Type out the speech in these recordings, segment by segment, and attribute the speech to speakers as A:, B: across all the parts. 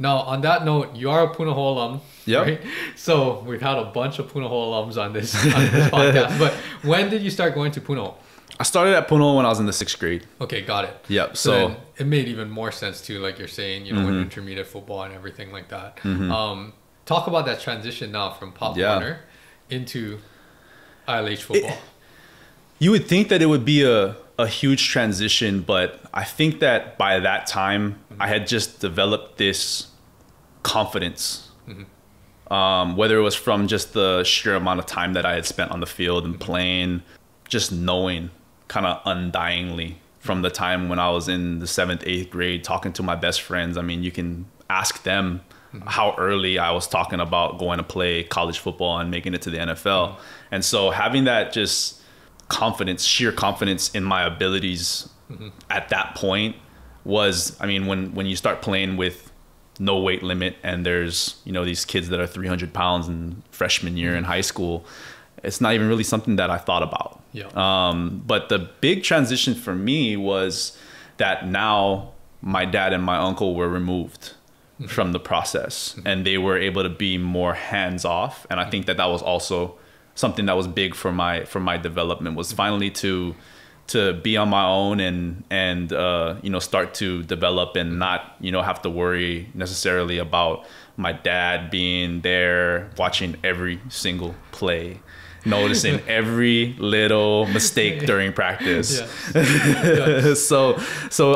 A: Now, on that note, you are a Punahou alum,
B: Yep.
A: right? So we've had a bunch of Punahou alums on this podcast. But when did you start going to Punahou?
B: I started at Punahou when I was in the 6th grade.
A: Okay, got it.
B: Yep.
A: So
B: So
A: then it made even more sense too, like you're saying, you know, with intermediate football and everything like that. Talk about that transition now from Pop Warner into ILH football.
B: you would think that it would be a huge transition, but I think that by that time I had just developed this confidence. Whether it was from just the sheer amount of time that I had spent on the field and playing, just knowing kind of undyingly from the time when I was in the 7th, 8th grade, talking to my best friends. I mean, you can ask them how early I was talking about going to play college football and making it to the NFL. And so having that just confidence, sheer confidence in my abilities at that point was, I mean, when you start playing with no weight limit and there's, you know, these kids that are 300 pounds in freshman year in high school, it's not even really something that I thought about. But the big transition for me was that now my dad and my uncle were removed from the process and they were able to be more hands off. And I think that that was also something that was big for my development, was finally to be on my own and you know, start to develop and not, you know, have to worry necessarily about my dad being there watching every single play, noticing every little mistake during practice. So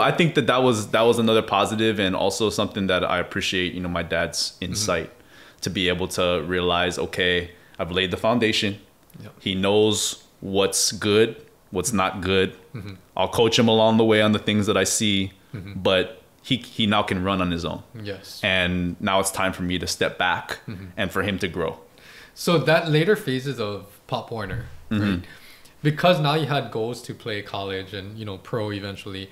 B: I think that was another positive, and also something that I appreciate, you know, my dad's insight to be able to realize, okay, I've laid the foundation. He knows what's good, what's not good. I'll coach him along the way on the things that I see, but he now can run on his own. And now it's time for me to step back and for him to grow.
A: So that later phases of Pop Warner, right? Because now you had goals to play college and, you know, pro eventually,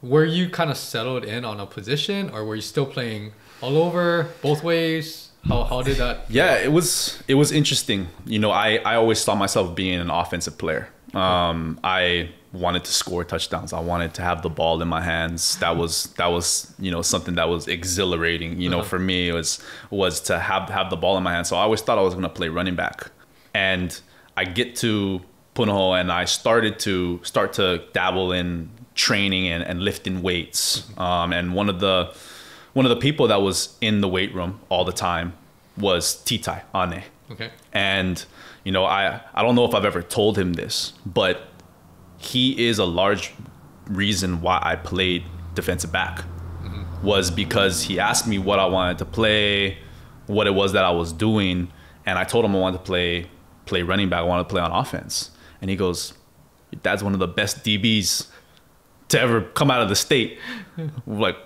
A: were you kind of settled in on a position, or were you still playing all over, both ways? How did that?
B: Yeah, it was interesting. You know, I always saw myself being an offensive player. I wanted to score touchdowns. I wanted to have the ball in my hands. That was, you know, something that was exhilarating, you know, for me. It was to have the ball in my hands. So I always thought I was going to play running back. And I get to Punahou and I start to dabble in training and lifting weights. And one of the people that was in the weight room all the time was Titai Ane. And, you know, I don't know if I've ever told him this, but he is a large reason why I played defensive back. Was because he asked me what I wanted to play, what it was that I was doing, and I told him I wanted to play running back. I wanted to play on offense. And he goes, "Your dad's one of the best DBs to ever come out of the state. Like,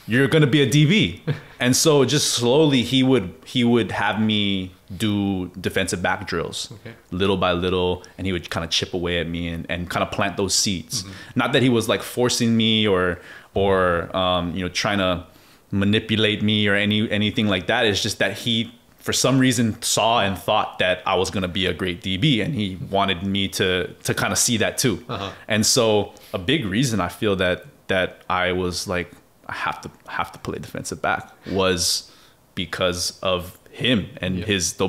B: you're gonna be a DB." And so just slowly he would have me do defensive back drills little by little, and he would kind of chip away at me and kind of plant those seeds. Not that he was like forcing me or you know, trying to manipulate me or anything like that. It's just that he, for some reason, saw and thought that I was gonna be a great DB, and he wanted me to kind of see that too. And so a big reason I feel that I was like, I have to play defensive back was because of him and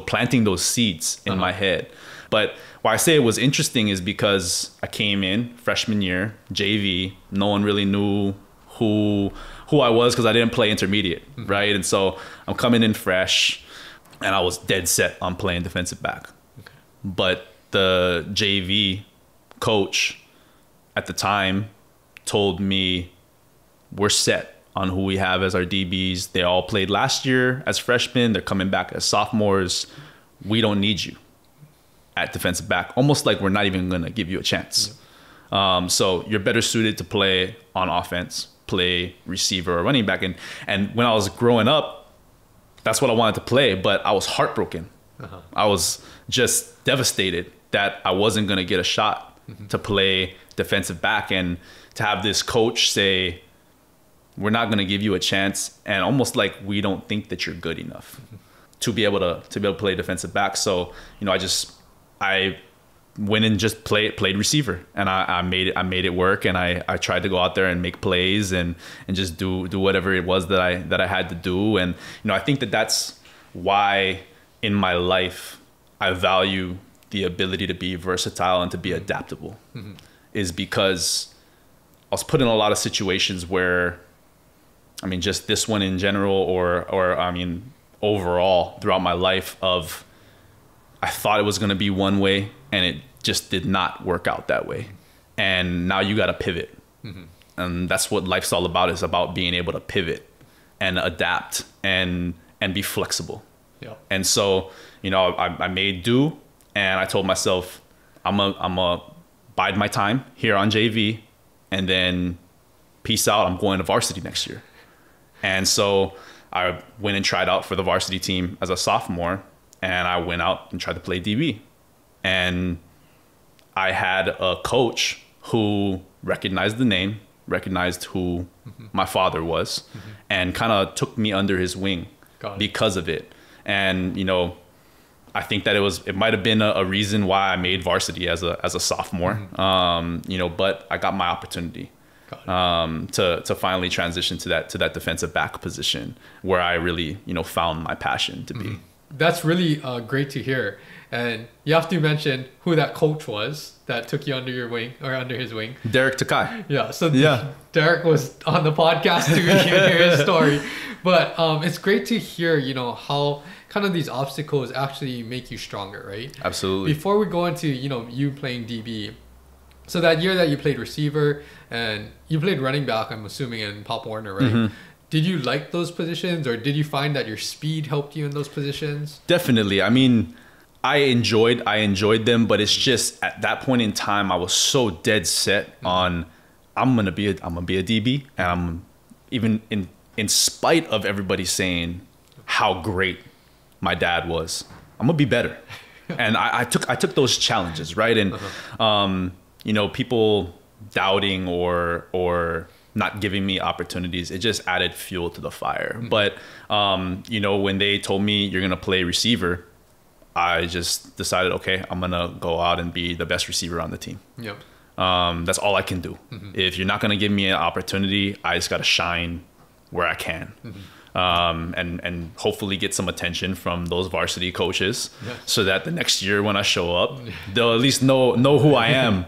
B: planting those seeds in my head. But why I say it was interesting is because I came in freshman year, JV, no one really knew who I was because I didn't play intermediate, right? And so I'm coming in fresh and I was dead set on playing defensive back. But the JV coach at the time told me, we're set on who we have as our DBs. They all played last year as freshmen. They're coming back as sophomores. We don't need you at defensive back. Almost like we're not even going to give you a chance. So you're better suited to play on offense, play receiver or running back. And when I was growing up, that's what I wanted to play, but I was heartbroken. I was just devastated that I wasn't going to get a shot to play defensive back, and to have this coach say, we're not going to give you a chance, and almost like we don't think that you're good enough to be able to play defensive back. So, you know, I went and just played receiver, and I made it work, and I tried to go out there and make plays and just do whatever it was that I had to do. And I think that's why in my life I value the ability to be versatile and to be adaptable, is because I was put in a lot of situations where, I mean, just this one in general, or I mean, overall throughout my life, of I thought it was going to be one way and it just did not work out that way. And now you got to pivot. And that's what life's all about, is about being able to pivot and adapt and be flexible.
A: Yeah.
B: And so, I made do, and I told myself, I'm a bide my time here on JV, and then peace out. I'm going to varsity next year. And so I went and tried out for the varsity team as a sophomore, and I went out and tried to play DB. And I had a coach who recognized the name, recognized who my father was, and kind of took me under his wing because of it. And, I think that it might have been a reason why I made varsity as a sophomore, but I got my opportunity to finally transition to that defensive back position, where I really, found my passion to be.
A: That's really great to hear. And you have to mention who that coach was that took you under your wing, or under his wing.
B: Derek Takai.
A: Yeah. So Derek was on the podcast too. You can hear his story. But it's great to hear, how kind of these obstacles actually make you stronger, right?
B: Absolutely.
A: Before we go into, you playing DB, so that year that you played receiver and you played running back, I'm assuming, in Pop Warner, right? Did you like those positions, or did you find that your speed helped you in those positions?
B: Definitely. I mean, I enjoyed them, but it's just at that point in time I was so dead set on I'm gonna be a DB, and I'm even in spite of everybody saying how great my dad was, I'm gonna be better. And I took those challenges, right? And people doubting or not giving me opportunities, it just added fuel to the fire. But when they told me you're gonna play receiver, I just decided, okay, I'm gonna go out and be the best receiver on the team.
A: Yep.
B: That's all I can do. If you're not gonna give me an opportunity, I just gotta shine where I can. And hopefully get some attention from those varsity coaches, so that the next year when I show up, they'll at least know who I am.